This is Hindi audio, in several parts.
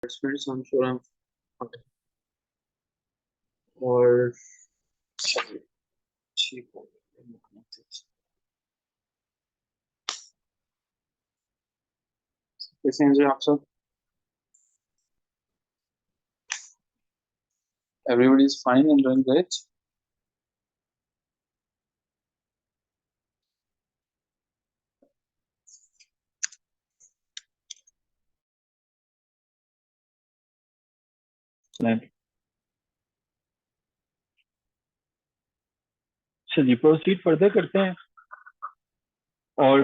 Minutes, I'm sure I'm okay. और चलिए, ठीक हो गया। कैसे हैं जी आप सब? Everybody is fine and doing great. नहीं, चलिए प्रोसीड फर्दर करते हैं। और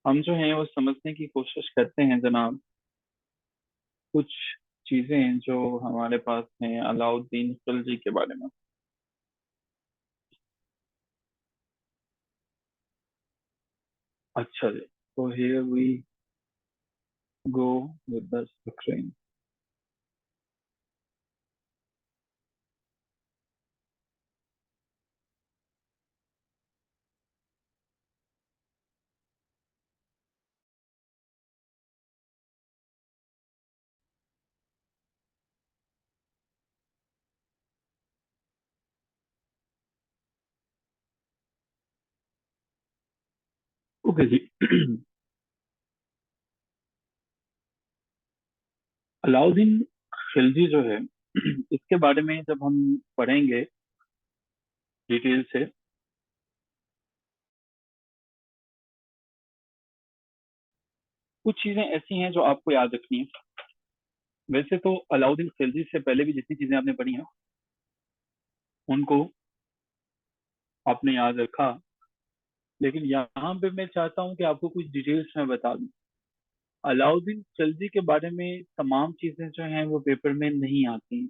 हम जो हैं वो समझने की कोशिश करते हैं जनाब, कुछ चीजें जो हमारे पास हैं अलाउद्दीन खिलजी के बारे में। अच्छा जी, तो here we go with the screen. Okay जी। अलाउद्दीन खिलजी जो है, इसके बारे में जब हम पढ़ेंगे डिटेल से, कुछ चीजें ऐसी हैं जो आपको याद रखनी है। वैसे तो अलाउद्दीन खिलजी से पहले भी जितनी चीजें आपने पढ़ी हैं उनको आपने याद रखा, लेकिन यहाँ पे मैं चाहता हूँ कि आपको कुछ डिटेल्स में बता दूं। अलाउद्दीन खिलजी के बारे में तमाम चीजें जो हैं वो पेपर में नहीं आती हैं।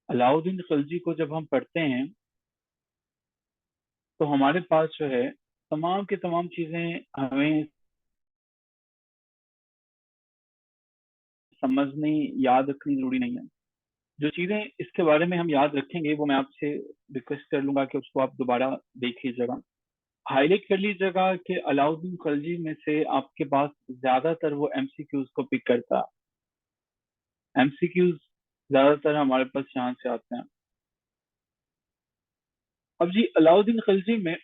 अलाउद्दीन खिलजी को जब हम पढ़ते हैं तो हमारे पास जो है तमाम की तमाम चीजें हमें समझनी, याद रखनी जरूरी नहीं है। जो चीजें इसके बारे में हम याद रखेंगे वो मैं आपसे रिक्वेस्ट कर लूंगा कि उसको आप दोबारा देख लीजिएगा, हाईलाइट कर लीजिएगा कि अलाउद्दीन खिलजी में से आपके पास ज्यादातर वो एमसीक्यूज को पिक करता है। एमसीक्यूज ज्यादातर हमारे पास यहाँ से आते हैं। अब जी अलाउद्दीन खिलजी में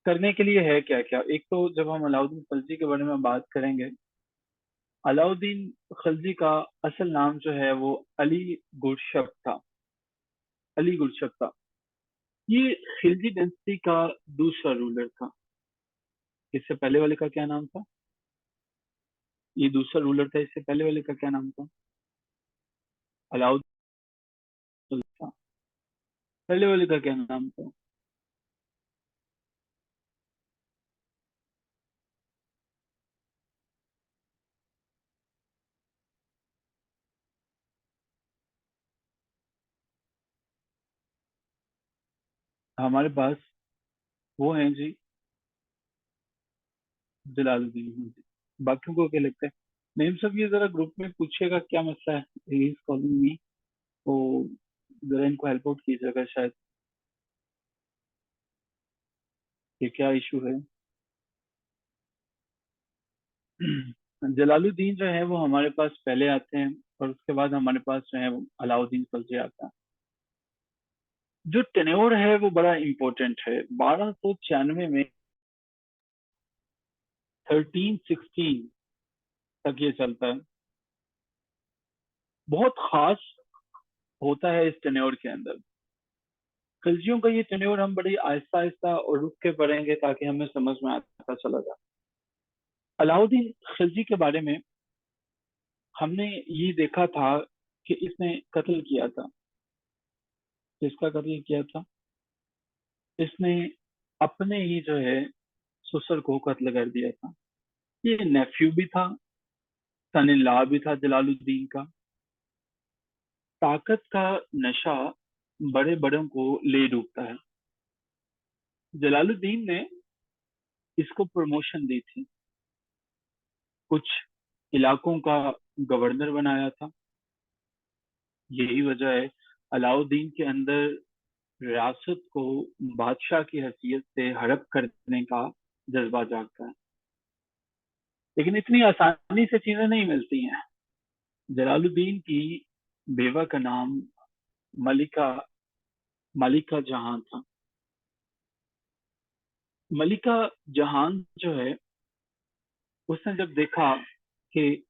करने के लिए है क्या क्या। एक तो जब हम अलाउद्दीन खिलजी के बारे में बात करेंगे, अलाउद्दीन खिलजी का असल नाम जो है वो अली गुरशब था। अली गुरशब था। ये खिलजी डेंसिटी का दूसरा रूलर था। इससे पहले वाले का क्या नाम था? ये दूसरा रूलर था, इससे पहले वाले का क्या नाम था? अलाउद्दीन था। पहले वाले का क्या नाम था? हमारे पास वो हैं जी, जलालुद्दीन हैं जी। बाकियों को क्या लगता है? नेम सब ये जरा ग्रुप में पूछिएगा क्या मसला है। ही इज कॉलिंग मी, तो जरा इनको हेल्प आउट कीजिएगा शायद, ये क्या इशू है। जलालुद्दीन जो है वो हमारे पास पहले आते हैं और उसके बाद हमारे पास जो है वो अलाउद्दीन खिलजी आता है। जो टेन्योर है वो बड़ा इंपॉर्टेंट है। 1296 में 1316 तक ये चलता है। बहुत खास होता है इस टेन्योर के अंदर। खिलजियों का ये टेन्योर हम बड़ी आहिस्ता आहिस्ता और रुक के पढ़ेंगे ताकि हमें समझ में आता चला जाए। अलाउद्दीन खिलजी के बारे में हमने ये देखा था कि इसने कत्ल किया था। किसका कत्ल किया था? इसने अपने ही जो है ससुर को कत्ल कर दिया था। ये नेफ्यू भी था, सन इन लॉ भी था जलालुद्दीन का। ताकत का नशा बड़े बड़ों को ले डूबता है। जलालुद्दीन ने इसको प्रमोशन दी थी, कुछ इलाकों का गवर्नर बनाया था। यही वजह है अलाउद्दीन के अंदर रियासत को बादशाह की हैसियत से हड़प करने का जज्बा जागता है। लेकिन इतनी आसानी से चीजें नहीं मिलती हैं। जलालुद्दीन की बेवा का नाम मलिका मलिका जहां था। मलिका जहान जो है, उसने जब देखा कि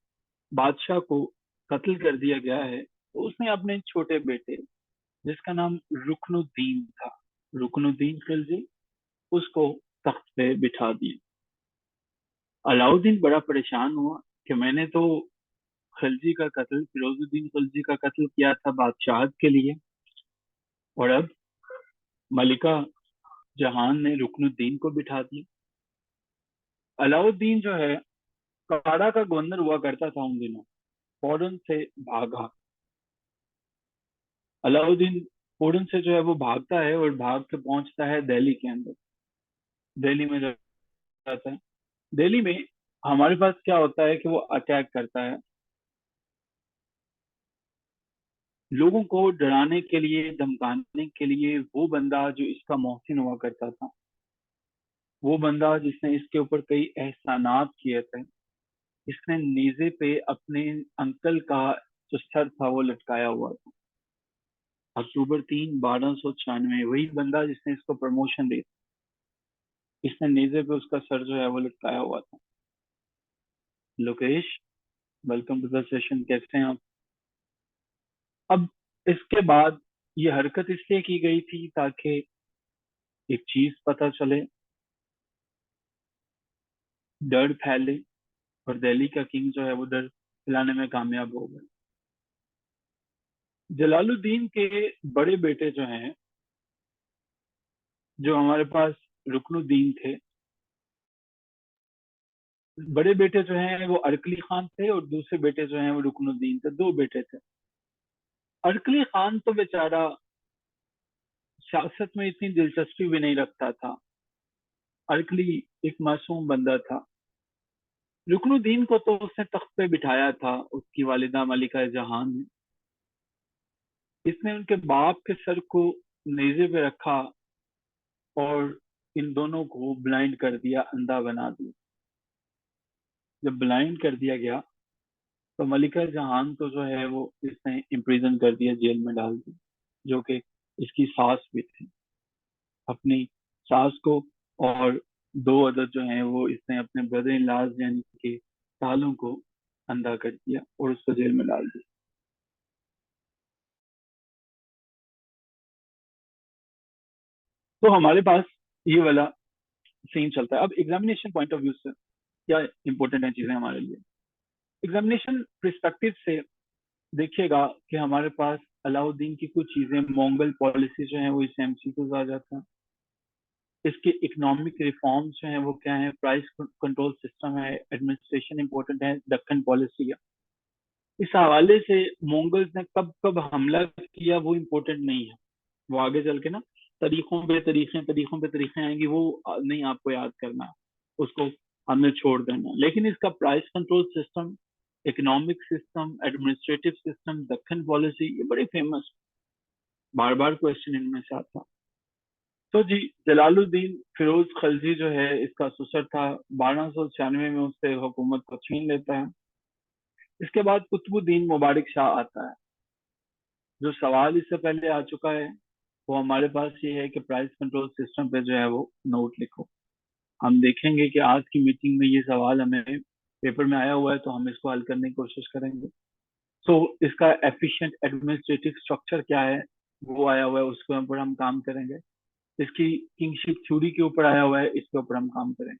बादशाह को कत्ल कर दिया गया है, तो उसने अपने छोटे बेटे, जिसका नाम रुकनुद्दीन था, रुकनुद्दीन खिलजी, उसको तख्त पे बिठा दिया। अलाउद्दीन बड़ा परेशान हुआ कि मैंने तो खिलजी का कत्ल, फिरोजुद्दीन खिलजी का कत्ल किया था बादशाह के लिए, और अब मलिका जहान ने रुकनुद्दीन को बिठा दिया। अलाउद्दीन जो है, कारा का गवर्नर हुआ करता था उन दिनों, फौरन से भागा। अलाउद्दीन फौरन से जो है वो भागता है और भाग के पहुंचता है दिल्ली के अंदर। दिल्ली में जाता है। दिल्ली में हमारे पास क्या होता है कि वो अटैक करता है, लोगों को डराने के लिए, धमकाने के लिए। वो बंदा जो इसका मोहसिन हुआ करता था, वो बंदा जिसने इसके ऊपर कई एहसानात किए थे, इसने नेजे पे अपने अंकल का जो सर था वो लटकाया हुआ था। अक्टूबर 3, 1296, वही बंदा जिसने इसको प्रमोशन दी, इसने नेजे पे उसका सर जो है वो लटकाया हुआ था। Lokesh, welcome to the session, कैसे हैं आप? अब इसके बाद ये हरकत इसलिए की गई थी ताकि एक चीज पता चले, डर फैले, और दिल्ली का किंग जो है वो डर फैलाने में कामयाब हो गए। जलालुद्दीन के बड़े बेटे जो हैं, जो हमारे पास रुकनुद्दीन थे, बड़े बेटे जो हैं वो अरकली खान थे, और दूसरे बेटे जो हैं वो रुकनुद्दीन थे। दो बेटे थे। अरकली खान तो बेचारा सियासत में इतनी दिलचस्पी भी नहीं रखता था। अरकली एक मासूम बंदा था। रुकनुद्दीन को तो उसने तख्त पे बिठाया था, उसकी वालिदा मलिका जहान ने। इसने उनके बाप के सर को नेजे पे रखा और इन दोनों को ब्लाइंड कर दिया, अंधा बना दिया। जब ब्लाइंड कर दिया गया, तो मलिका जहान को जो है वो इसने इम्प्रिजन कर दिया, जेल में डाल दिया, जो कि इसकी सास भी थी। अपनी सास को और दो अदर जो हैं वो इसने अपने ब्रदर इन लॉज यानी कि सालों को अंधा कर दिया और उसको जेल में डाल दिया। तो हमारे पास ये वाला सीन चलता है। अब एग्जामिनेशन पॉइंट ऑफ व्यू से क्या इंपॉर्टेंट है चीजें हमारे लिए। एग्जामिनेशन प्रिस्पेक्टिव से देखिएगा कि हमारे पास अलाउद्दीन की कुछ चीजें, मंगोल पॉलिसी जो है वो इस एमसीक्यूज आ जाता है। इसके इकोनॉमिक रिफॉर्म्स जो है वो क्या है, प्राइस कंट्रोल सिस्टम है, एडमिनिस्ट्रेशन इंपॉर्टेंट है, दक्कन पॉलिसी है। इस हवाले से मंगोल्स ने कब कब हमला किया वो इम्पोर्टेंट नहीं है। वो आगे चल के ना तरीकों पे तरीके आएंगी, वो नहीं आपको याद करना है, उसको हमने छोड़ देना। लेकिन इसका price control system, economic system, administrative system, Deccan policy, ये बड़ी फेमस, बार बार क्वेश्चन इनमें से आता। तो जी, जलालुद्दीन फिरोज खलजी जो है इसका सुसर था। 1296 में उससे हुकूमत को छीन लेता है। इसके बाद कुतुबुद्दीन मुबारक शाह आता है। जो सवाल इससे पहले आ चुका है वो हमारे पास ये है कि प्राइस कंट्रोल सिस्टम पे जो है वो नोट लिखो। हम देखेंगे कि आज की मीटिंग में ये सवाल हमें पेपर में आया हुआ है, तो हम इसको हल करने की कोशिश करेंगे। तो इसका एफिशिएंट एडमिनिस्ट्रेटिव स्ट्रक्चर क्या है वो आया हुआ है, उसके ऊपर हम काम करेंगे। इसकी किंगशिप थ्योरी के ऊपर आया हुआ है, इसके ऊपर हम काम करेंगे।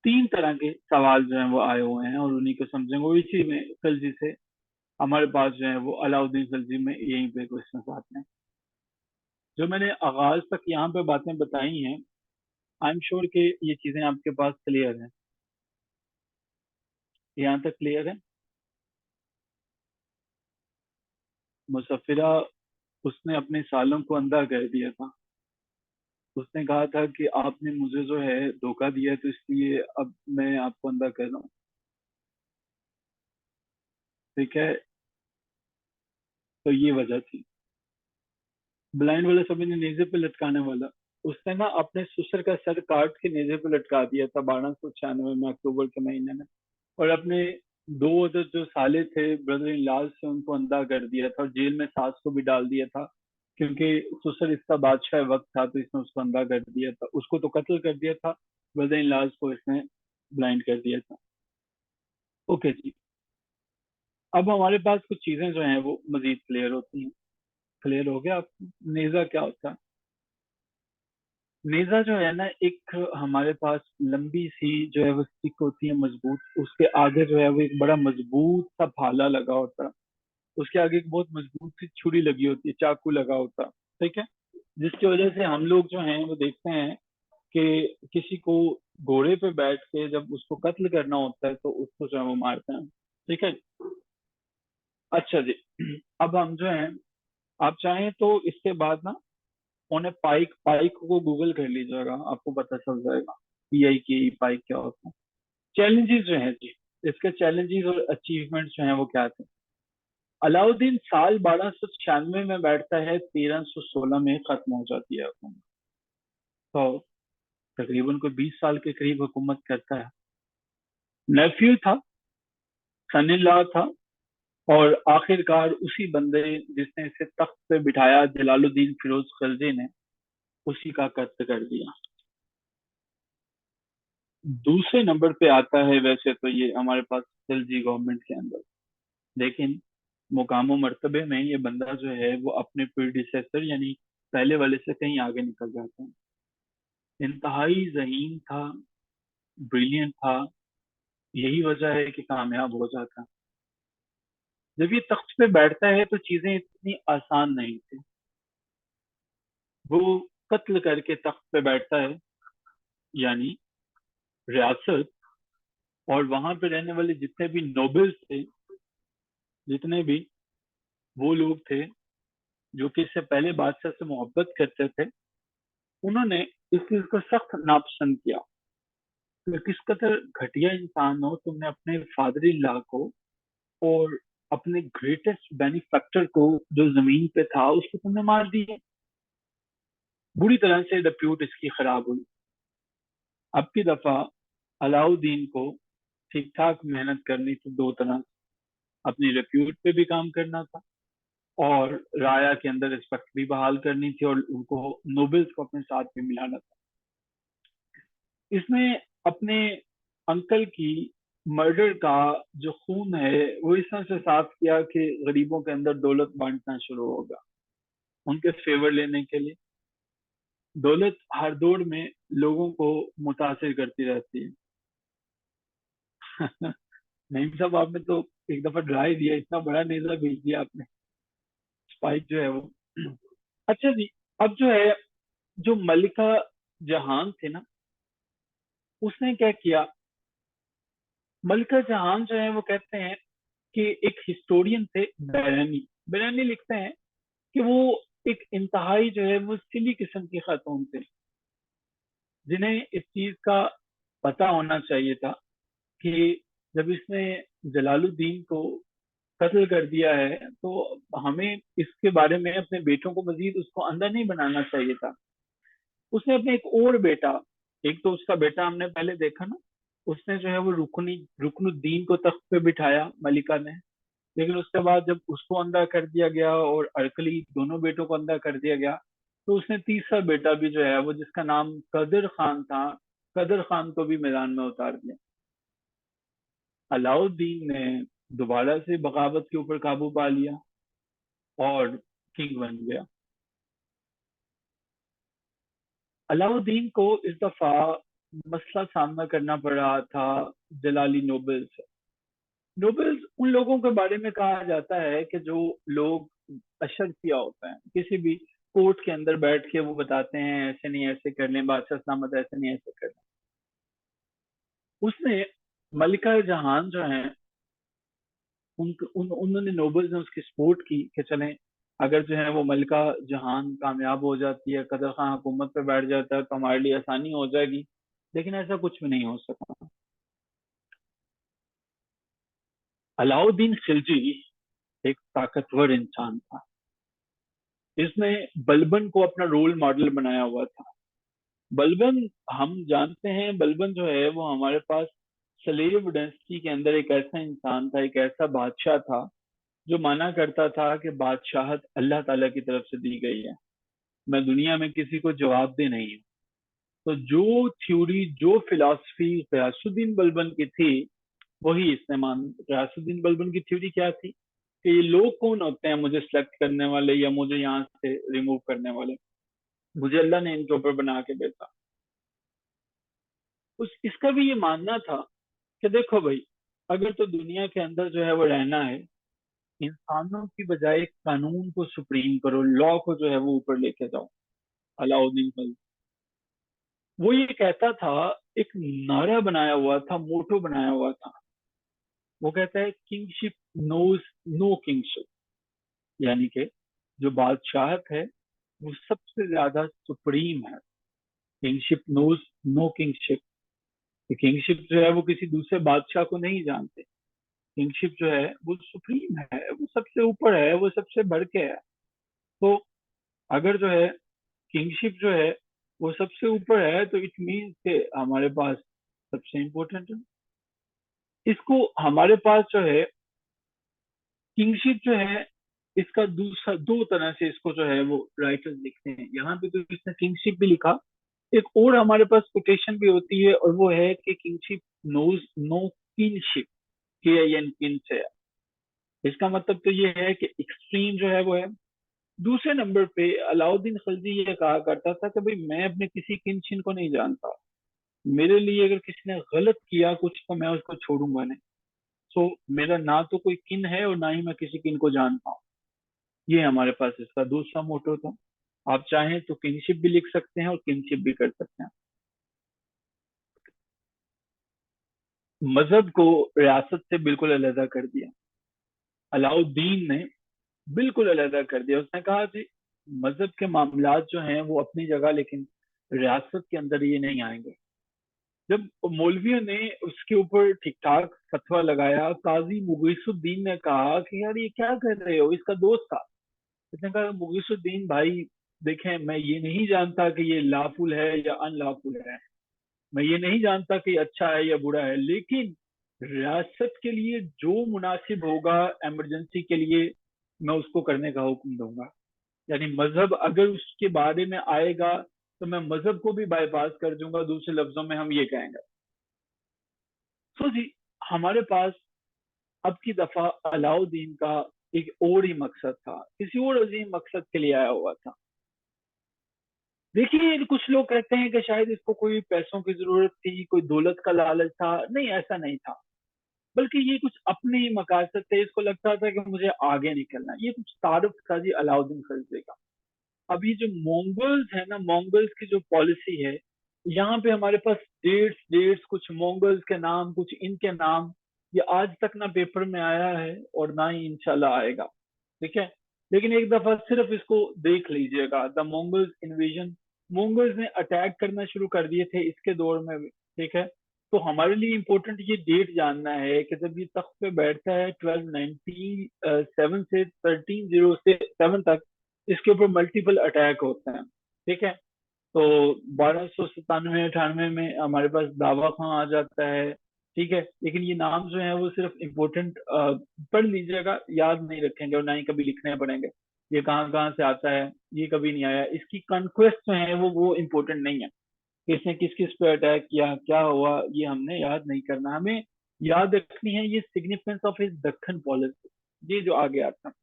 तीन तरह के सवाल जो हैं वो आए हुए हैं और उन्हीं को समझेंगे, और इसी में खिलजी से हमारे पास जो है वो अलाउद्दीन खिलजी में यहीं पे क्वेश्चन आते हैं। जो मैंने आगाज तक यहाँ पे बातें बताई हैं, आई एम श्योर कि ये चीजें आपके पास क्लियर है। यहाँ तक क्लियर है। मुसफिरा, उसने अपने सालों को अंधा कर दिया था। उसने कहा था कि आपने मुझे जो है धोखा दिया, तो इसलिए अब मैं आपको अंधा कर रहा हूँ। ठीक है, तो ये वजह थी। ब्लाइंड वाला समझने, नेजे पे लटकाने वाला, उसने ना अपने ससुर का सर काट के नेजे पे लटका दिया था 1296 में, अक्टूबर के महीने में। और अपने दो उधर जो साले थे, ब्रदर इन लॉज से, उनको अंधा कर दिया था, और जेल में सास को भी डाल दिया था, क्योंकि ससुर इसका बादशाह वक्त था, तो इसने उसको अंधा कर दिया था। उसको तो कत्ल कर दिया था, ब्रदर इन लॉज को इसने ब्लाइंड कर दिया था। ओके जी। अब हमारे पास कुछ चीजें जो हैं वो मजीद क्लियर होती हैं। क्लियर हो गया आपको नेजा क्या होता है? नेजा जो है ना, एक हमारे पास लंबी सी जो है वो स्टिक होती है मजबूत, उसके आगे जो है वो एक बड़ा मजबूत सा भाला लगा होता है, उसके आगे एक बहुत मजबूत सी छुरी लगी होती है, चाकू लगा होता है। ठीक है। जिसकी वजह से हम लोग जो हैं वो देखते हैं कि किसी को घोड़े पे बैठ के जब उसको कत्ल करना होता है तो उसको जो है वो मारते हैं। ठीक है। अच्छा जी। अब हम जो है, आप चाहें तो इसके बाद ना उन्हें पाइक पाइक को गूगल कर लीजिएगा, आपको पता चल जाएगा पीआई की पाइक क्या होता है। चैलेंजेस जो हैं जी, इसके चैलेंजेस और अचीवमेंट्स जो हैं वो क्या थे? अलाउद्दीन साल 1296 में बैठता है, 1316 में खत्म हो जाती है हुकूमत। तो तकरीबन कोई 20 साल के करीब हुकूमत करता है। नेफ्यू था, सन इन लॉ था, और आखिरकार उसी बंदे जिसने इसे तख्त पे बिठाया, जलालुद्दीन फिरोज खिलजी ने, उसी का कत्ल कर दिया। दूसरे नंबर पे आता है वैसे तो ये हमारे पास खिलजी गवर्नमेंट के अंदर, लेकिन मुकाम मर्तबे में ये बंदा जो है वो अपने प्रीडिसेसर यानी पहले वाले से कहीं आगे निकल जाता है। इंतहाई जहीन था, ब्रिलियंट था, यही वजह है कि कामयाब हो जाता। जब ये तख्त पे बैठता है तो चीजें इतनी आसान नहीं थी। वो कत्ल करके तख्त पे बैठता है, यानी रियासत और वहां पे रहने वाले जितने भी नोबल्स थे, जितने भी वो लोग थे जो कि इससे पहले बादशाह से मोहब्बत करते थे, उन्होंने इस चीज को सख्त नापसंद किया कि किस कदर घटिया इंसान हो, तुमने अपने फादर इन लॉ को और अपने ग्रेटेस्ट बेनिफैक्टर को जो जमीन पे था उसको तुमने मार दिया। बुरी तरह से रिप्यूट इसकी खराब हुई। अब की दफा अलाउद्दीन को ठीक ठाक मेहनत करनी थी दो तरह से, अपनी रिप्यूट पे भी काम करना था, और राया के अंदर रिस्पेक्ट भी बहाल करनी थी, और उनको नोबल्स को अपने साथ भी मिलाना था। इसमें अपने अंकल की मर्डर का जो खून है वो इस तरह से साफ किया कि गरीबों के अंदर दौलत बांटना शुरू होगा, उनके फेवर लेने के लिए। दौलत हर दौर में लोगों को मुतासिर करती रहती है। नहीं साहब, आपने तो एक दफा ड्राई दिया, इतना बड़ा नेजा भेज दिया आपने, स्पाइक जो है वो। अच्छा जी। अब जो है, जो मलिका जहान थे ना, उसने क्या किया? मलिका जहान जो है वो कहते हैं कि एक हिस्टोरियन थे बैरानी, बैरानी लिखते हैं कि वो एक इंतहाई जो है वो सिली किस्म की खातून थे, जिन्हें इस चीज का पता होना चाहिए था कि जब इसने जलालुद्दीन को कत्ल कर दिया है तो हमें इसके बारे में अपने बेटों को मजीद उसको अंधा नहीं बनाना चाहिए था। उसने अपने एक और बेटा, एक तो उसका बेटा हमने पहले देखा ना, उसने जो है वो रुकनुद्दीन को तख्त पे बिठाया मलिका ने, लेकिन उसके बाद जब उसको अंधा कर दिया गया और अरकली दोनों बेटों को अंधा कर दिया गया, तो उसने तीसरा बेटा भी जो है वो, जिसका नाम कदर खान था, कदर खान को भी मैदान में उतार दिया। अलाउद्दीन ने दोबारा से बगावत के ऊपर काबू पा लिया और किंग बन गया। अलाउद्दीन को इस दफा मसला सामना करना पड़ रहा था जलाली नोबल्स से। नोबल्स उन लोगों के बारे में कहा जाता है कि जो लोग अशरफिया होते हैं, किसी भी कोर्ट के अंदर बैठ के वो बताते हैं ऐसे नहीं ऐसे कर लें, बादशाह सलामत ऐसे नहीं ऐसे कर लें। उसने मलिका जहान जो है उन्होंने नोबल्स ने उसकी सपोर्ट की कि चलें, अगर जो है वो मलिका जहान कामयाब हो जाती है, कदर खान हुकूमत पे बैठ जाता है, तो हमारे लिए आसानी हो जाएगी। लेकिन ऐसा कुछ भी नहीं हो सका। अलाउद्दीन खिलजी एक ताकतवर इंसान था। इसने बलबन को अपना रोल मॉडल बनाया हुआ था। बलबन, हम जानते हैं बलबन जो है वो हमारे पास सलेब डायनेस्टी के अंदर एक ऐसा इंसान था, एक ऐसा बादशाह था जो माना करता था कि बादशाहत अल्लाह ताला की तरफ से दी गई है, मैं दुनिया में किसी को जवाबदेह नहीं हूँ। तो जो थ्योरी, जो फिलॉसफी गयासुद्दीन बलबन की थी, वही इसने मान, गयासुद्दीन बलबन की थ्योरी क्या थी कि ये लोग कौन होते हैं मुझे सिलेक्ट करने वाले या मुझे यहाँ से रिमूव करने वाले, मुझे अल्लाह ने इनके ऊपर बना के भेजा। उस इसका भी ये मानना था कि देखो भाई, अगर तो दुनिया के अंदर जो है वो रहना है, इंसानों की बजाय कानून को सुप्रीम करो, लॉ को जो है वो ऊपर लेके जाओ। अलाउद्दीन खिलजी वो ये कहता था, एक नारा बनाया हुआ था, मोटो बनाया हुआ था। वो कहता है किंगशिप नोज नो किंगशिप, यानी कि जो बादशाहत है वो सबसे ज्यादा सुप्रीम है। Kingship knows no kingship, kingship जो है वो किसी दूसरे बादशाह को नहीं जानते। किंगशिप जो है वो सुप्रीम है, वो सबसे ऊपर है, वो सबसे बढ़ के है। तो अगर जो है किंगशिप जो है वो सबसे ऊपर है, तो इट मीन्स के हमारे पास सबसे इम्पोर्टेंट है। इसको हमारे पास जो है किंगशिप जो है, इसका दूसरा दो तरह से इसको जो है वो राइटर्स लिखते हैं। यहाँ पे तो इसने किंगशिप भी लिखा, एक और हमारे पास कोटेशन भी होती है, और वो है कि किंगशिप नोज नो किनशिप, के आई एन किन से है। इसका मतलब तो ये है कि एक्सट्रीम जो है वो है। दूसरे नंबर पे अलाउद्दीन खिलजी ये कहा करता था कि भाई मैं अपने किसी किन को नहीं जानता, मेरे लिए अगर किसी ने गलत किया कुछ तो मैं उसको छोड़ूंगा नहीं। सो मेरा ना तो कोई किन है और ना ही मैं किसी किन को जानता हूँ। ये हमारे पास इसका दूसरा मोटो था। आप चाहें तो किनशिप भी लिख सकते हैं और किनशिप भी कर सकते हैं। मजहब को रियासत से बिल्कुल अलहदा कर दिया अलाउद्दीन ने, बिल्कुल अलहदा कर दिया। उसने कहा कि मजहब के मामलात जो हैं वो अपनी जगह, लेकिन रियासत के अंदर ये नहीं आएंगे। जब मौलवियों ने उसके ऊपर ठीक ठाक फतवा लगाया, काजी मुगीसुद्दीन ने कहा कि यार ये क्या कर रहे हो, इसका दोस्त था। उसने कहा मुगीसुद्दीन भाई, देखें मैं ये नहीं जानता कि ये लाफुल है या अनलाफुल है, मैं ये नहीं जानता कि अच्छा है या बुरा है, लेकिन रियासत के लिए जो मुनासिब होगा इमरजेंसी के लिए, मैं उसको करने का हुक्म दूंगा। यानी मजहब अगर उसके बारे में आएगा तो मैं मजहब को भी बाईपास कर दूंगा, दूसरे लफ्जों में हम ये कहेंगे। तो जी, हमारे पास अब की दफा अलाउद्दीन का एक और ही मकसद था, किसी और अजीम मकसद के लिए आया हुआ था। देखिए, कुछ लोग कहते हैं कि शायद इसको कोई पैसों की जरूरत थी, कोई दौलत का लालच था। नहीं, ऐसा नहीं था, बल्कि ये कुछ अपने ही मकासद थे। इसको लगता था कि मुझे आगे निकलना है। ये कुछ तारुफ था जी अलाउद्दीन खिलजी का। अभी जो मोंगल्स है ना, मोंगल्स की जो पॉलिसी है, यहाँ पे हमारे पास डेट्स डेट्स, कुछ मोंगल्स के नाम, कुछ इनके नाम, ये आज तक ना पेपर में आया है और ना ही इंशाल्लाह आएगा। ठीक है, लेकिन एक दफा सिर्फ इसको देख लीजिएगा, द मोंगल्स इन्वेजन। मोंगल्स ने अटैक करना शुरू कर दिए थे इसके दौर में भी। ठीक है, तो हमारे लिए इम्पोर्टेंट ये डेट जानना है कि जब ये तख्त पे बैठता है 1297 से 1307 तक, इसके ऊपर मल्टीपल अटैक होते हैं। ठीक है, तो 1297-98 में हमारे पास दावा खां आ जाता है। ठीक है, लेकिन ये नाम जो है वो सिर्फ इम्पोर्टेंट पढ़ लीजिएगा, याद नहीं रखेंगे और ना ही कभी लिखने पड़ेंगे। ये कहाँ कहाँ से आता है, ये कभी नहीं आया। इसकी कॉन्क्वेस्ट जो है वो इम्पोर्टेंट नहीं है, किसने किस किस पे अटैक किया, क्या हुआ, ये हमने याद नहीं करना। हमें याद रखनी है ये significance of his Deccan policy, ये जो आगे आता है।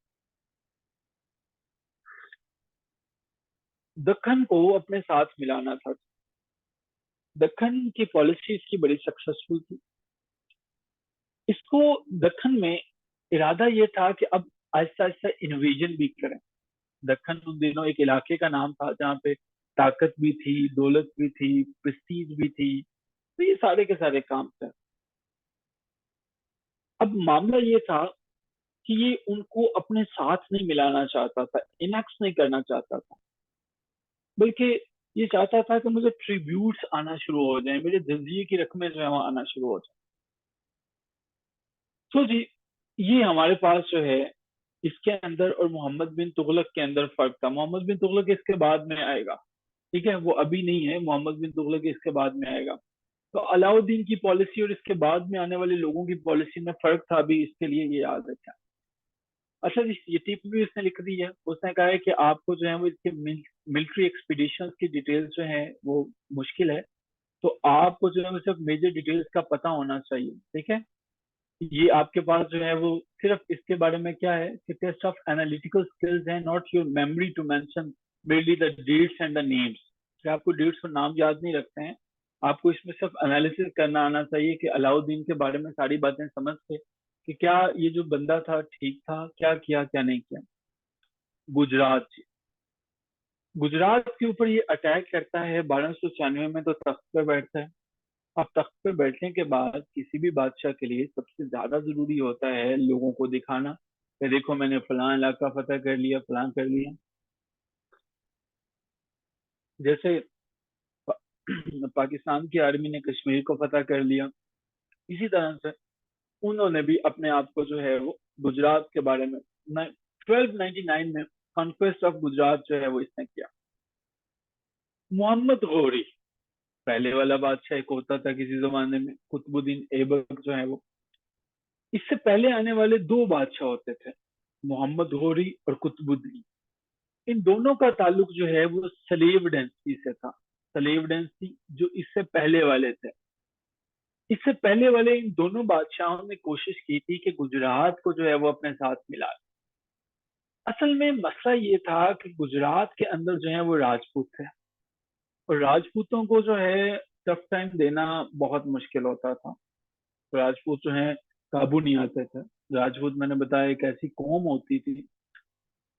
दक्कन को अपने साथ मिलाना था। दक्कन की पॉलिसी इसकी बड़ी सक्सेसफुल थी। इसको दक्कन में इरादा ये था कि अब आहिस्ता आहिस्ता इन्वेजन भी करें। दक्कन उन दिनों एक इलाके का नाम था जहाँ पे ताकत भी थी, दौलत भी थी, प्रेस्टीज भी थी। तो ये सारे के सारे काम थे। अब मामला ये था कि ये उनको अपने साथ नहीं मिलाना चाहता था, इनेक्स नहीं करना चाहता था, बल्कि ये चाहता था कि मुझे ट्रिब्यूट्स आना शुरू हो जाए, मेरे जजिए की रकमें जो है वो आना शुरू हो जाए। तो जी, ये हमारे पास जो है इसके अंदर और मोहम्मद बिन तुगलक के अंदर फर्क था। मोहम्मद बिन तुगलक इसके बाद में आएगा। ठीक है, वो अभी नहीं है, मोहम्मद बिन तुगलक इसके बाद में आएगा। तो अलाउद्दीन की पॉलिसी और इसके बाद में आने वाले लोगों की पॉलिसी में फर्क था भी, इसके लिए ये याद रखा। अच्छा जी, ये टिप भी उसने लिख दी है, उसने कहा है कि आपको जो है वो इसके मिलिट्री एक्सपीडिशंस की डिटेल्स जो है वो मुश्किल है, तो आपको जो है वो सिर्फ मेजर डिटेल्स का पता होना चाहिए। ठीक है, ये आपके पास जो है वो सिर्फ इसके बारे में क्या है कि टेस्ट ऑफ एनालिटिकल स्किल्स है, not your memory to mention mainly the dates and the names. कि आपको डेट्स और नाम याद नहीं रखते हैं, आपको इसमें सिर्फ एनालिसिस करना आना चाहिए कि अलाउद्दीन के बारे में सारी बातें समझ के कि क्या ये जो बंदा था ठीक था, क्या किया क्या नहीं किया। गुजरात जी, गुजरात के ऊपर ये अटैक करता है 1296 में, तो तख्त पे बैठता है। अब तख्त पे बैठने के बाद किसी भी बादशाह के लिए सबसे ज्यादा जरूरी होता है लोगों को दिखाना कि देखो मैंने फलां इलाका फतेह कर लिया, फलां कर लिया। जैसे पाकिस्तान की आर्मी ने कश्मीर को फतेह कर लिया, इसी तरह से उन्होंने भी अपने आप को जो है वो गुजरात के बारे में 1299 में कॉन्क्वेस्ट ऑफ गुजरात जो है वो इसने किया। मोहम्मद गौरी, पहले वाला बादशाह एक होता था किसी जमाने में, कुतुबुद्दीन ऐबक जो है वो, इससे पहले आने वाले दो बादशाह होते थे, मोहम्मद गौरी और कुतुबुद्दीन। इन दोनों का ताल्लुक जो है वो सलेव डेंसिटी से था। सलेव डेंसिटी जो इससे पहले वाले थे, इससे पहले वाले इन दोनों बादशाहों ने कोशिश की थी कि गुजरात को जो है वो अपने साथ मिला। असल में मसला ये था कि गुजरात के अंदर जो है वो राजपूत थे, और राजपूतों को जो है टफ टाइम देना बहुत मुश्किल होता था। तो राजपूत जो है काबू नहीं आते थे। राजपूत मैंने बताया एक ऐसी कौम होती थी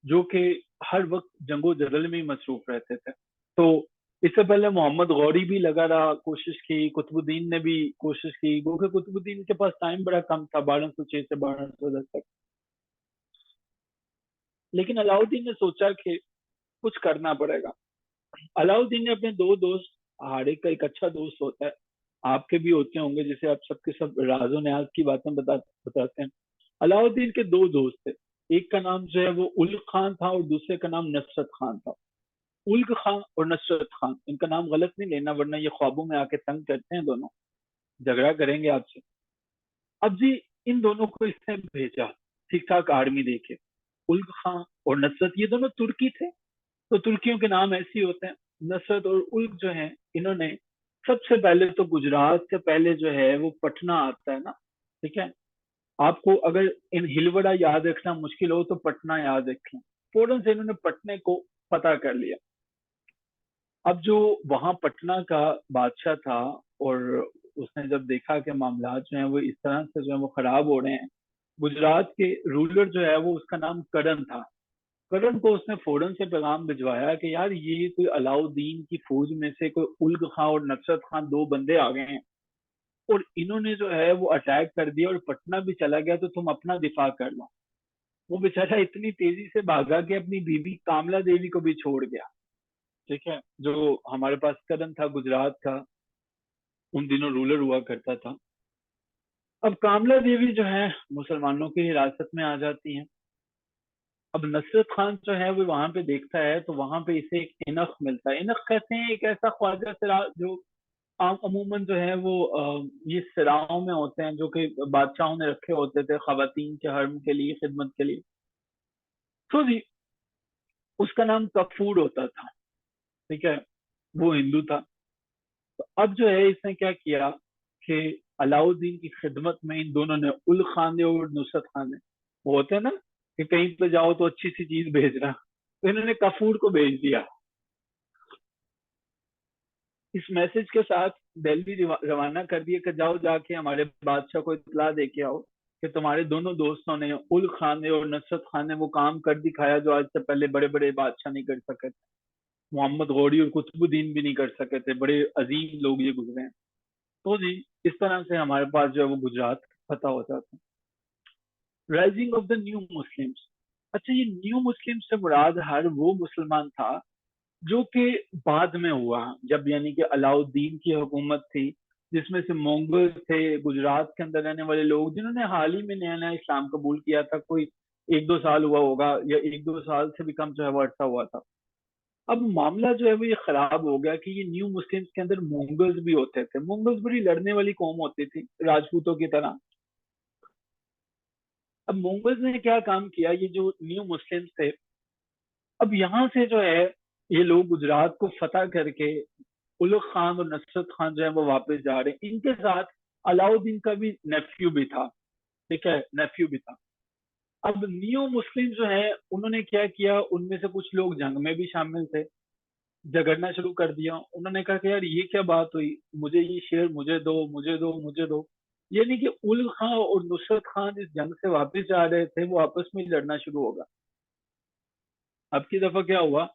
जो कि हर वक्त जंगो जदल में ही मसरूफ रहते थे। तो इससे पहले मोहम्मद गौरी भी लगा रहा, कोशिश की, कुतुबुद्दीन ने भी कोशिश की, क्योंकि कुतुबुद्दीन के पास टाइम बड़ा कम था, 1206 से 1210 तक। लेकिन अलाउद्दीन ने सोचा कि कुछ करना पड़ेगा। अलाउद्दीन ने अपने दो दोस्त, हर एक का एक अच्छा दोस्त होता है, आपके भी होते होंगे, जैसे आप सबके सब राजो न्याज की बातें बताते हैं। अलाउद्दीन के दो दोस्त थे, एक का नाम जो है वो उल्क खान था और दूसरे का नाम नसरत खान था। उल्क खान और नसरत खान, इनका नाम गलत नहीं लेना वरना ये ख्वाबों में आके तंग करते हैं, दोनों झगड़ा करेंगे आपसे। अब जी, इन दोनों को इसने भेजा ठीक ठाक आर्मी देके। उल्क खान और नसरत ये दोनों तुर्की थे, तो तुर्कियों के नाम ऐसे ही होते हैं। नसरत और उल्क जो है, इन्होंने सबसे पहले तो गुजरात से पहले जो है वो पटना आता है ना, ठीक है, आपको अगर इन हिलवड़ा याद रखना मुश्किल हो तो पटना याद रखें। फौरन से इन्होंने पटने को पता कर लिया। अब जो वहां पटना का बादशाह था, और उसने जब देखा कि मामला जो है वो इस तरह से जो है वो खराब हो रहे हैं, गुजरात के रूलर जो है वो उसका नाम करण था। करण को उसने फौरन से पैगाम भिजवाया कि यार ये कोई अलाउद्दीन की फौज में से कोई उल्ग खां और नसरत खान दो बंदे आ गए हैं, और इन्होंने जो है वो अटैक कर दिया और पटना भी चला गया, तो तुम अपना दिफा कर लो। वो बेचारा इतनी तेजी से भागा कि अपनी बीवी कामला देवी को भी छोड़ गया। ठीक है, जो हमारे पास करण था गुजरात का, उन दिनों रूलर हुआ करता था। अब कामला देवी जो है मुसलमानों की हिरासत में आ जाती है। अब नसरत खान जो है वो वहां पे देखता है, तो वहां पे इसे एक इनख मिलता है। इनख कहते हैं एक ऐसा ख्वाजा सिरा जो अमूमन जो है वो ये सिराओं में होते हैं, जो कि बादशाहों ने रखे होते थे खवातीन के हर्म के लिए, खिदमत के लिए। तो जी, उसका नाम कफूर होता था। ठीक है, वो हिंदू था। तो अब जो है इसने क्या किया कि अलाउद्दीन की खिदमत में इन दोनों ने, उल खान ने और नुसरत खान ने, वो होते हैं ना कि कहीं पे जाओ तो अच्छी सी चीज भेजना, तो इन्होंने कफूर को भेज दिया। इस मैसेज के साथ दिल्ली रवाना कर दिया कि जाओ जाके हमारे बादशाह को इतला दे के आओ कि तुम्हारे दोनों दोस्तों ने, उल खान ने और नसरत खान ने, वो काम कर दिखाया जो आज से पहले बड़े बड़े बादशाह नहीं कर सके थे। मोहम्मद गौरी और कुतुबुद्दीन भी नहीं कर सके थे, बड़े अजीम लोग ये गुजरे हैं। तो जी, इस तरह से हमारे पास जो है वो गुजरात फतह हो जाता है। Rising of the new Muslims. अच्छा, ये न्यू मुस्लिम से मुराद हर वो मुसलमान था जो कि बाद में हुआ, जब यानी कि अलाउद्दीन की हुकूमत थी, जिसमें से मंगोल थे, गुजरात के अंदर रहने वाले लोग जिन्होंने हाल ही में नया नया इस्लाम कबूल किया था, कोई एक दो साल हुआ होगा या एक दो साल से भी कम जो है वो अरसा हुआ था। अब मामला जो है वो ये खराब हो गया कि ये न्यू मुस्लिम्स के अंदर मुगल्स भी होते थे। मुगल्स बड़ी लड़ने वाली कौम होती थी राजपूतों की तरह। अब मुगल्स ने क्या काम किया, ये जो न्यू मुस्लिम्स थे, अब यहाँ से जो है ये लोग गुजरात को फतह करके उलुग खान और नसरत खान जो है वो वापस जा रहे हैं। इनके साथ अलाउद्दीन का भी नेफ्यू भी था, ठीक है, नेफ्यू भी था। अब न्यू मुस्लिम जो है उन्होंने क्या किया, उनमें से कुछ लोग जंग में भी शामिल थे, झगड़ना शुरू कर दिया। उन्होंने कहा कि यार ये क्या बात हुई, मुझे ये शेर मुझे दो, मुझे दो, मुझे दो। ये नहीं कि उल खान और नुसरत खान इस जंग से वापस जा रहे थे, वो आपस में ही लड़ना शुरू होगा। अब की दफा क्या हुआ,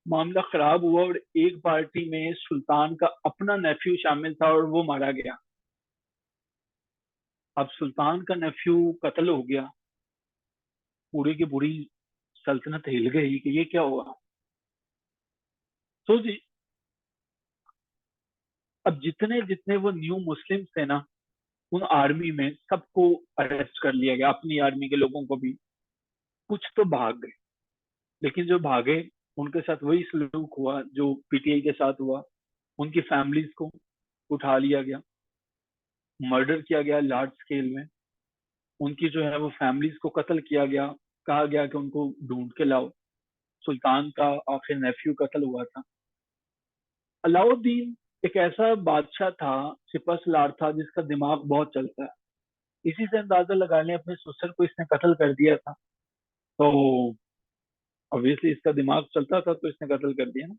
मामला खराब हुआ और एक पार्टी में सुल्तान का अपना नेफ्यू शामिल था और वो मारा गया। अब सुल्तान का नेफ्यू कत्ल हो गया, पूरी की पूरी सल्तनत हिल गई कि ये क्या हुआ। तो जी, अब जितने जितने वो न्यू मुस्लिम थे ना, उन आर्मी में सबको अरेस्ट कर लिया गया, अपनी आर्मी के लोगों को भी। कुछ तो भाग गए, लेकिन जो भागे उनके साथ वही सलूक हुआ जो पीटीआई के साथ हुआ। उनकी फैमिलीज को उठा लिया गया, मर्डर किया गया लार्ज स्केल में। उनकी जो है वो फैमिलीज को कत्ल किया गया, कहा गया कि उनको ढूंढ के लाओ। सुल्तान का आखिर नेफ्यू कत्ल हुआ था। अलाउद्दीन एक ऐसा बादशाह था, सिपह सलार था, जिसका दिमाग बहुत चलता है। इसी से अंदाजा लगा लें, अपने ससुर को इसने कत्ल कर दिया था, तो ऑब्वियसली इसका दिमाग चलता था तो इसने कत्ल कर दिया ना।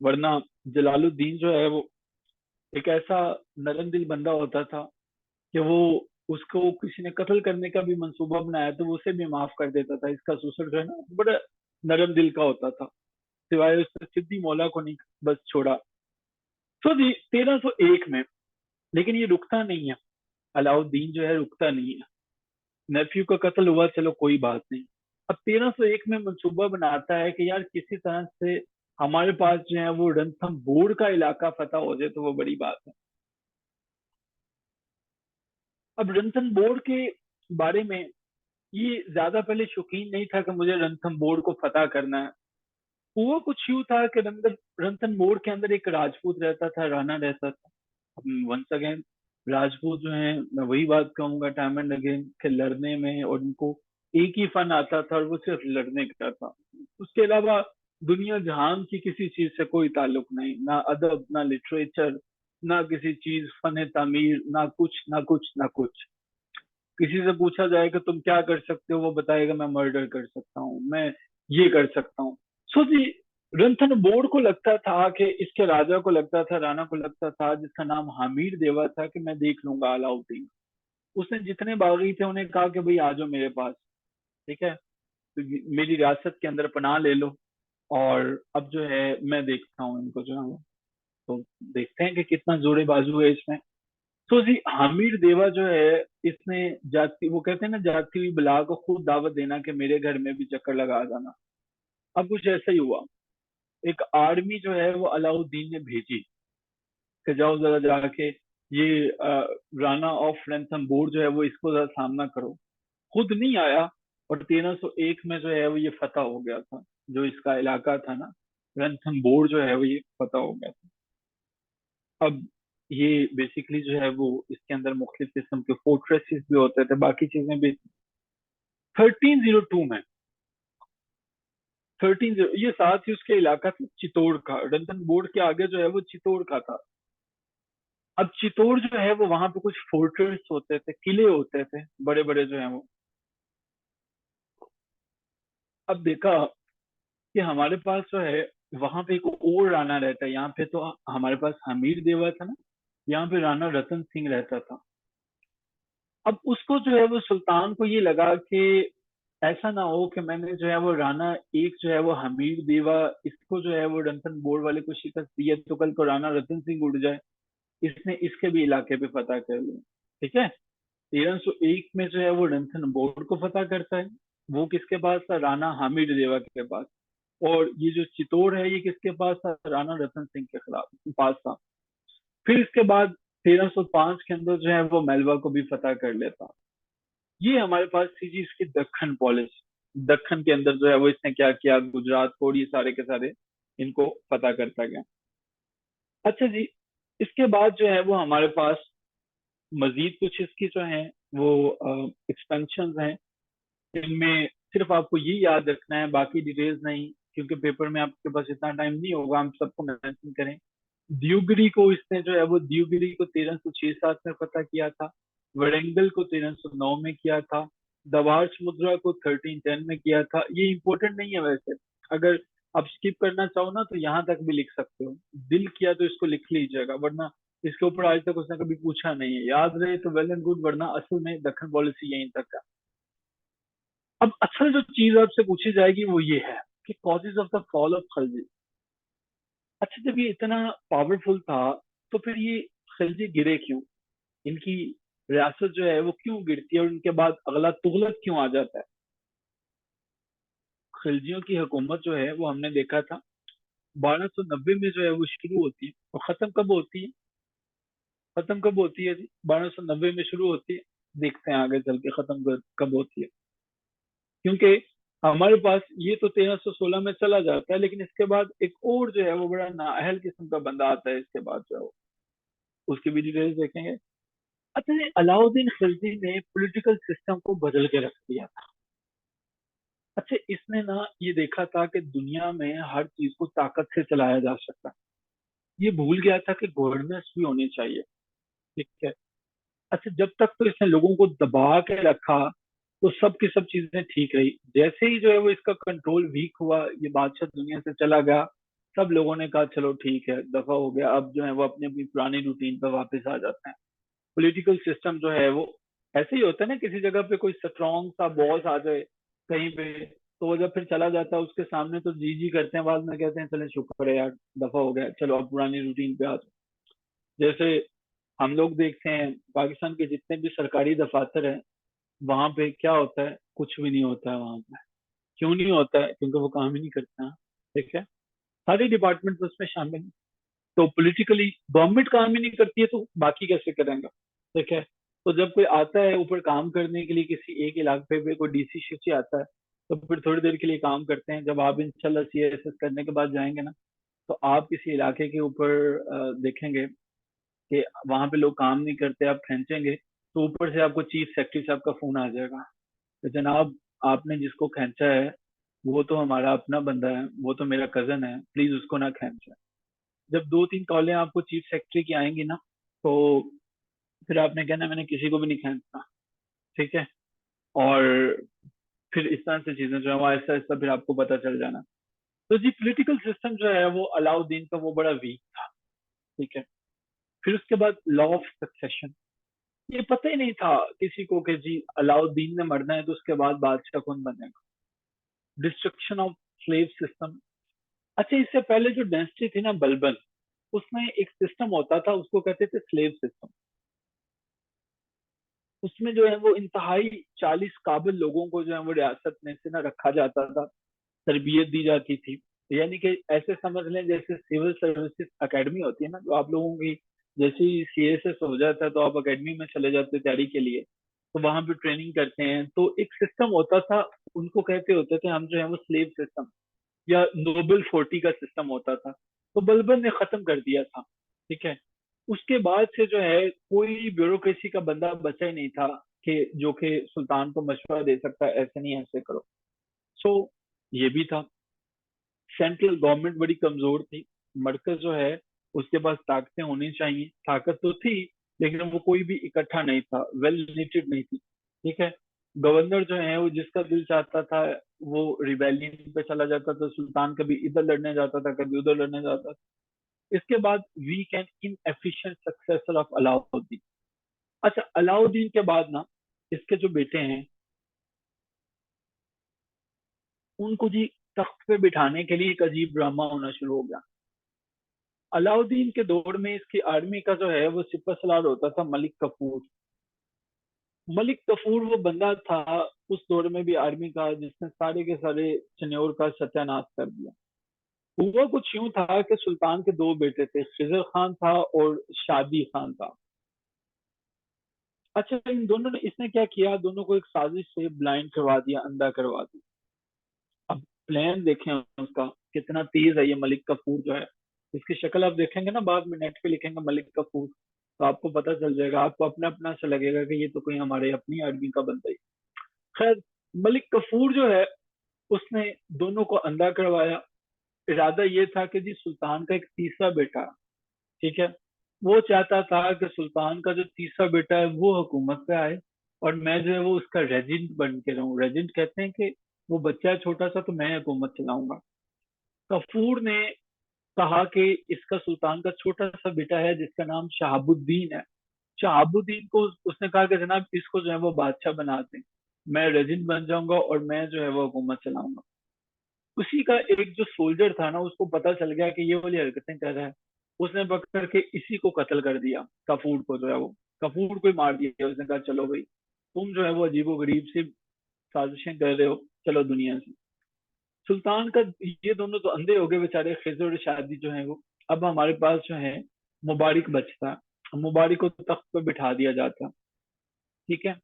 वरना जलालुद्दीन जो है वो एक ऐसा नरम दिल बंदा होता था कि वो, उसको किसी ने कत्ल करने का भी मंसूबा बनाया तो वो उसे भी माफ कर देता था। इसका ससुर जो है ना, बड़ा नरम दिल का होता था, सिवाय उसने सिद्दी मौला को नहीं बस छोड़ा। तो जी 1301 में, लेकिन ये रुकता नहीं है, अलाउद्दीन जो है रुकता नहीं है। नेफ्यू का कत्ल हुआ, चलो कोई बात नहीं। अब 1301 में मंसूबा बनाता है कि यार किसी तरह से हमारे पास जो है वो रणथंभोर का इलाका फतह हो जाए तो वो बड़ी बात है। अब रणथंभोर के बारे में ये ज्यादा पहले शौकीन नहीं था कि मुझे रणथंभोर को फतह करना है। हुआ कुछ यूं था कि रणथंभोर के अंदर एक राजपूत रहता था, राणा रहता था। वंस अगेन, राजपूत जो है, मैं वही बात कहूंगा टाइम एंड अगेन, कि लड़ने में और उनको एक ही फन आता था और वो सिर्फ लड़ने का था। उसके अलावा दुनिया जहान की किसी चीज से कोई ताल्लुक नहीं, ना अदब, ना लिटरेचर, ना किसी चीज फन तामीर, ना कुछ ना कुछ ना कुछ। किसी से पूछा जाए कि तुम क्या कर सकते हो, वो बताएगा मैं मर्डर कर सकता हूँ, मैं ये कर सकता हूँ। सो जी, रणथंभोर को लगता था कि, इसके राजा को लगता था, राणा को लगता था, जिसका नाम हामिर देवा था, कि मैं देख लूंगा अलाउद्दीन। उसने जितने बागी थे उन्हें कहा कि भाई आ जाओ मेरे पास, ठीक है, तो मेरी रियासत के अंदर पनाह ले लो, और अब जो है मैं देखता हूँ इनको जो है वो। तो देखते हैं कि कितना जोड़े बाजू है इसमें। तो जी हामिर देवा जो है, इसने जाती, वो कहते हैं ना, जाती हुई बला को खुद दावत देना कि मेरे घर में भी चक्कर लगा जाना। अब कुछ ऐसा ही हुआ। एक आर्मी जो है वो अलाउद्दीन ने भेजी कि जाओ जरा जाके ये राणा ऑफ रणथंभोर जो है वो, इसको जरा सामना करो। खुद नहीं आया, और 1301 में जो है वो ये फतह हो गया था। जो इसका इलाका था ना, रणथंभोर जो है वो ये फतह हो गया था। अब ये बेसिकली जो है वो, इसके अंदर मुख्तलिफ किस्म के फोर्ट्रेसेस भी होते थे, बाकी चीजें भी। 1302 में, 13, ये साथ ही उसके इलाका था चित्तौड़ का, रणथंभोर के आगे जो है वो चित्तौड़ का था। अब चित्तौड़ जो है वो, वहां पे कुछ फोर्ट्रेस होते थे, किले होते थे बड़े बड़े जो है वो। अब देखा कि हमारे पास जो है वहां पे एक और राणा रहता है। यहाँ पे तो हमारे पास हमीर देवा था ना, यहाँ पे राणा रतन सिंह रहता था। अब उसको जो है वो, सुल्तान को ये लगा कि ऐसा ना हो कि मैंने जो है वो राणा एक जो है वो हमीर देवा, इसको जो है वो रणथंभोर वाले को शिकस्त दी है, तो कल को राणा रतन सिंह उड़ जाए, इसने इसके भी इलाके पे फतह कर लिया। ठीक है, 1301 में जो है वो रणथंभोर को फतह करता है। वो किसके पास था, राणा हामिद देवा के पास। और ये जो चित्तौड़ है ये किसके पास था, राणा रतन सिंह के खिलाफ पास था। फिर इसके बाद 1305 के अंदर जो है वो मेलवा को भी फतह कर लेता। ये हमारे पास थी जी इसकी दक्खन पॉलिसी। दक्खन के अंदर जो है वो इसने क्या किया, गुजरात को और ये सारे के सारे इनको पता करता गया। अच्छा जी, इसके बाद जो है वो हमारे पास मजीद कुछ इसकी जो है वो एक्सपेंशन हैं। इनमें सिर्फ आपको ये याद रखना है, बाकी डिटेल्स नहीं, क्योंकि पेपर में आपके पास इतना टाइम नहीं होगा हम सबको मेंशन करें। दियोगिरी को इसने जो है वो दियोगिरी को 1306-7 में फतह किया था। वरंगल को 1309 में किया था। दवार समुद्रा को 1310 में किया था। ये इंपॉर्टेंट नहीं है वैसे, अगर आप स्किप करना चाहो ना तो यहाँ तक भी लिख सकते हो। दिल किया तो इसको लिख लीजिएगा, वरना इसके ऊपर आज तक उसने कभी पूछा नहीं है। याद रहे तो वेल एंड गुड, वरना असल में दखन पॉलिसी यहीं तक है। अब असल जो चीज आपसे पूछी जाएगी वो ये है कि causes of the fall of Khalji. अच्छा, जब ये इतना पावरफुल था तो फिर ये खिलजी गिरे क्यों? इनकी रियासत जो है वो क्यों गिरती है और इनके बाद अगला तुगलक क्यों आ जाता है? खिलजियों की हुकूमत जो है वो हमने देखा था 1290 में जो है वो शुरू होती है और खत्म कब होती है? खत्म कब होती है जी? 1290 में शुरू होती है। देखते हैं आगे चल के खत्म कब होती है, क्योंकि हमारे पास ये तो 1316 में चला जाता है, लेकिन इसके बाद एक और जो है वो बड़ा नाअहल किस्म का बंदा आता है इसके बाद जो है उसकी भी डिटेल्स देखेंगे। अच्छा, ये अलाउद्दीन खिलजी ने पॉलिटिकल सिस्टम को बदल के रख दिया था। अच्छा, इसने ना ये देखा था कि दुनिया में हर चीज को ताकत से चलाया जा सकता है। ये भूल गया था कि गवर्नेंस भी होनी चाहिए। ठीक है। अच्छा, जब तक तो इसने लोगों को दबा के रखा तो सब की सब चीजें ठीक रही। जैसे ही जो है वो इसका कंट्रोल वीक हुआ, ये बादशाह दुनिया से चला गया, सब लोगों ने कहा चलो ठीक है, दफा हो गया, अब जो है वो अपनी अपनी पुरानी रूटीन पर वापस आ जाते हैं। पॉलिटिकल सिस्टम जो है वो ऐसे ही होता है ना, किसी जगह पे कोई स्ट्रॉन्ग सा बॉस आ जाए कहीं पे, तो वो जब फिर चला जाता है उसके सामने तो जी जी करते हैं, बाद में कहते हैं चले शुक्र है यार, दफा हो गया, चलो अब पुरानी रूटीन पे आ जाओ। जैसे हम लोग देखते हैं पाकिस्तान के जितने भी सरकारी दफातर हैं, वहां पे क्या होता है? कुछ भी नहीं होता है वहां पे। क्यों नहीं होता है? क्योंकि वो काम ही नहीं करते हैं। ठीक है। सारे डिपार्टमेंट उसमें शामिल हैं। तो पॉलिटिकली गवर्नमेंट काम ही नहीं करती है तो बाकी कैसे करेंगे? ठीक है। तो जब कोई आता है ऊपर काम करने के लिए किसी एक इलाके पे, कोई डीसी शीसी आता है, तो फिर थोड़ी देर के लिए काम करते हैं। जब आप इंशाल्लाह सीएसएस करने के बाद जाएंगे ना, तो आप किसी इलाके के ऊपर देखेंगे कि वहां पे लोग काम नहीं करते, आप खींचेंगे तो ऊपर से आपको चीफ सेक्रेटरी साहब का फोन आ जाएगा, तो जनाब आपने जिसको खींचा है वो तो हमारा अपना बंदा है, वो तो मेरा कजन है, प्लीज उसको ना खींचे। जब दो तीन कॉलें आपको चीफ सेक्रेटरी की आएंगी ना, तो फिर आपने कहना मैंने किसी को भी नहीं खींचना। ठीक है। और फिर इस तरह से चीजें जो है वो आहिस्ता आहिस्ता फिर आपको पता चल जाना। तो जी पॉलिटिकल सिस्टम जो है वो अलाउद्दीन का वो बड़ा वीक था। ठीक है। फिर उसके बाद लॉ ऑफ सक्सेशन, ये पता ही नहीं था किसी को कि जी अलाउद्दीन ने मरना है तो उसके बाद बादशाह कौन बनेगा। Destruction of slave system. अच्छा, इससे पहले जो डायनेस्टी थी ना बलबन, उसमें एक सिस्टम होता था उसको कहते थे स्लेव सिस्टम। उसमें जो है वो इंतहाई 40 काबिल लोगों को जो है वो रियासत में से ना रखा जाता था, तरबियत दी जाती थी। यानी कि ऐसे समझ लें जैसे सिविल सर्विसेज एकेडमी होती है ना, जो आप लोगों की जैसे ही सीएसएस हो जाता है तो आप एकेडमी में चले जाते हैं तैयारी के लिए, तो वहां पे ट्रेनिंग करते हैं। तो एक सिस्टम होता था, उनको कहते होते थे हम जो है वो स्लेव सिस्टम या नोबल 40 का सिस्टम होता था। तो बलबन ने खत्म कर दिया था। ठीक है। उसके बाद से जो है कोई ब्यूरोक्रेसी का बंदा बचा ही नहीं था कि जो कि सुल्तान को मशवरा दे सकता है ऐसे नहीं ऐसे करो। सो ये भी था। सेंट्रल गवर्नमेंट बड़ी कमजोर थी। मरकज जो है उसके पास ताकतें होनी चाहिए, ताकत तो थी लेकिन वो कोई भी इकट्ठा नहीं था, वेल यूनाइटेड नहीं थी। ठीक है। गवर्नर जो है वो जिसका दिल चाहता था वो रिबेलियन पे चला जाता था, सुल्तान कभी इधर लड़ने जाता था कभी उधर लड़ने जाता था। इसके बाद weak and inefficient successor of Alauddin. अच्छा, अलाउद्दीन के बाद ना इसके जो बेटे हैं उनको जी तख्त पे बिठाने के लिए एक अजीब ड्रामा होना शुरू हो गया। अलाउद्दीन के दौर में इसकी आर्मी का जो है वो सिपह सलार होता था मलिक कफूर। मलिक कफूर वो बंदा था उस दौर में भी आर्मी का जिसने सारे के सारे चिन्नौर का सत्यानाश कर दिया। हुआ कुछ यूं था कि सुल्तान के दो बेटे थे, खिजर खान था और शादी खान था। अच्छा, इन दोनों ने इसने क्या किया, दोनों को एक साजिश से ब्लाइंड करवा दिया, अंधा करवा दिया। अब प्लान देखें उसका, कितना तेज है ये मलिक कफूर जो है। इसकी शक्ल आप देखेंगे ना, बाद में नेट पे लिखेंगे मलिक कफूर, तो आपको पता चल जाएगा, आपको अपना अपना से लगेगा कि ये तो कोई हमारे अपनी आदमी का बंदा ही। खैर, मलिक कफूर जो है उसने दोनों को अंधा करवाया। इरादा ये था कि जी सुल्तान का एक तीसरा बेटा, ठीक है, वो चाहता था कि सुल्तान का जो तीसरा बेटा है वो हुकूमत पे आए, और मैं जो है वो उसका रेजिडेंट बन के रहूं। रेजिडेंट कहते हैं कि वो बच्चा है छोटा सा, तो मैं हुकूमत चलाऊंगा। कफूर ने कहा कि इसका सुल्तान का छोटा सा बेटा है जिसका नाम शहाबुद्दीन है। शहाबुद्दीन को उसने कहा कि जनाब इसको जो है वो बादशाह बना दें, मैं रेजिडेंट बन जाऊंगा और मैं जो है वो हुकूमत चलाऊंगा। उसी का एक जो सोल्जर था ना, उसको पता चल गया कि ये वाली हरकतें कर रहा है। उसने पकड़ के इसी को कत्ल कर दिया, कफूर को जो है वो, कफूर को ही मार दिया। उसने कहा चलो भाई, तुम जो है वो अजीबो गरीब सी साजिशें कर रहे हो, चलो दुनिया से। सुल्तान का ये दोनों तो अंधे हो गए बेचारे, खिज़र और शादी जो है वो। अब हमारे पास जो है मुबारिक बचता, मुबारिक को तख्त पर बिठा दिया जाता, ठीक है।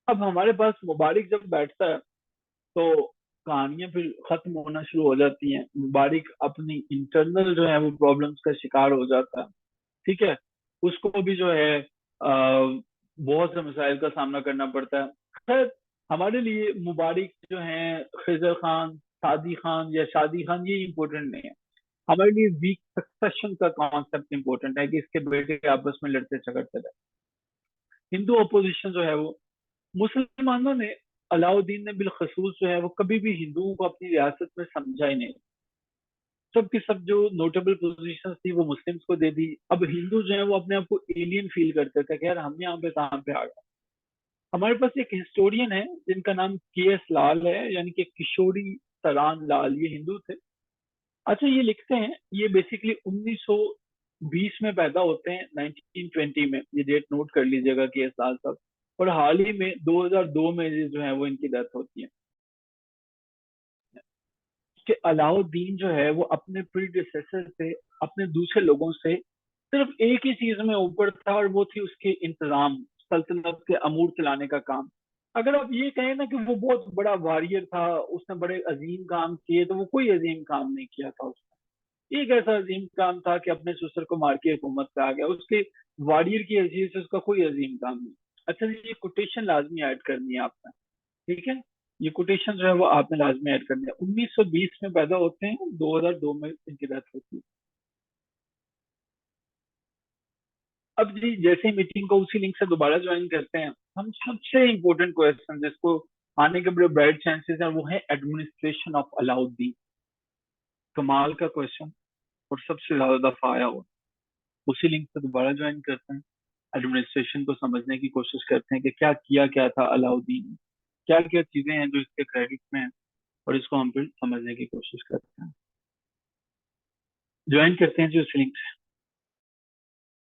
अब हमारे पास मुबारिक जब बैठता है तो कहानियां फिर खत्म होना शुरू हो जाती हैं। मुबारिक अपनी इंटरनल जो है वो प्रॉब्लम्स का शिकार हो जाता है, ठीक है। उसको भी जो है बहुत से मसाइल का सामना करना पड़ता है। खैर, हमारे लिए मुबारिक जो है, खिजर खान, सादी खान या शादी खान, ये इम्पोर्टेंट नहीं है। हमारे लिए वीक सक्सेशन का कॉन्सेप्ट इम्पोर्टेंट है कि इसके बेटे आपस में लड़ते झगड़ते रहे। हिंदू अपोजिशन जो है वो, मुसलमानों ने, अलाउद्दीन ने बिलखसूस जो है वो कभी भी हिंदुओं को अपनी रियासत में समझा ही नहीं। सब की सब जो नोटेबल पोजीशंस थी वो मुस्लिम्स को दे दी। अब हिंदू जो है वो अपने आप को एलियन फील करते थे कि यार हम यहाँ पे कहाँ पे आ गए। हमारे पास एक हिस्टोरियन है जिनका नाम के एस लाल है, यानी कि किशोरी सरान लाल, ये हिंदू थे। अच्छा, ये लिखते हैं, ये बेसिकली 1920 में पैदा होते हैं, 1920 में, ये डेट नोट कर लीजिएगा के एस लाल साहब। और हाल ही में 2002 में ये जो है वो इनकी डेथ होती है। कि अलाउद्दीन जो है वो अपने प्रीडिसेसर से, अपने दूसरे लोगों से सिर्फ एक ही चीज में ऊपर था, और वो थी उसके इंतजाम, सल्तनत के अमूर चलाने का काम। अगर आप ये कहें ना कि वो बहुत बड़ा वॉरियर था, उसने बड़े अजीम काम किए, तो वो कोई अजीम काम नहीं किया था उसने। एक ऐसा अजीम काम था कि अपने ससुर को मार के हुकूमत पे आ गया, उसके वॉरियर की हैसियत से उसका कोई अजीम काम नहीं। अच्छा जी, ये कोटेशन लाजमी ऐड करनी है आपने, ठीक है। ये कोटेशन जो है वो आपने लाजमी ऐड करनी है। 1920 में पैदा होते हैं, 2002 में इनकी डेथ होती है। अब जी जैसे ही मीटिंग को उसी लिंक से दोबारा ज्वाइन करते हैं, हम सबसे इंपॉर्टेंट क्वेश्चन जिसको आने के बड़े ब्राइट चांसेस हैं, वो है एडमिनिस्ट्रेशन ऑफ अलाउद्दीन। कमाल का क्वेश्चन, और सबसे ज्यादा दफा आया हुआ। उसी लिंक से दोबारा ज्वाइन करते हैं, एडमिनिस्ट्रेशन को समझने की कोशिश करते हैं कि क्या किया क्या था अलाउद्दीन ने, क्या क्या चीजें हैं जो इसके क्रेडिट में हैं, और इसको हम फिर समझने की कोशिश करते हैं। ज्वाइन करते हैं जी उस लिंक से।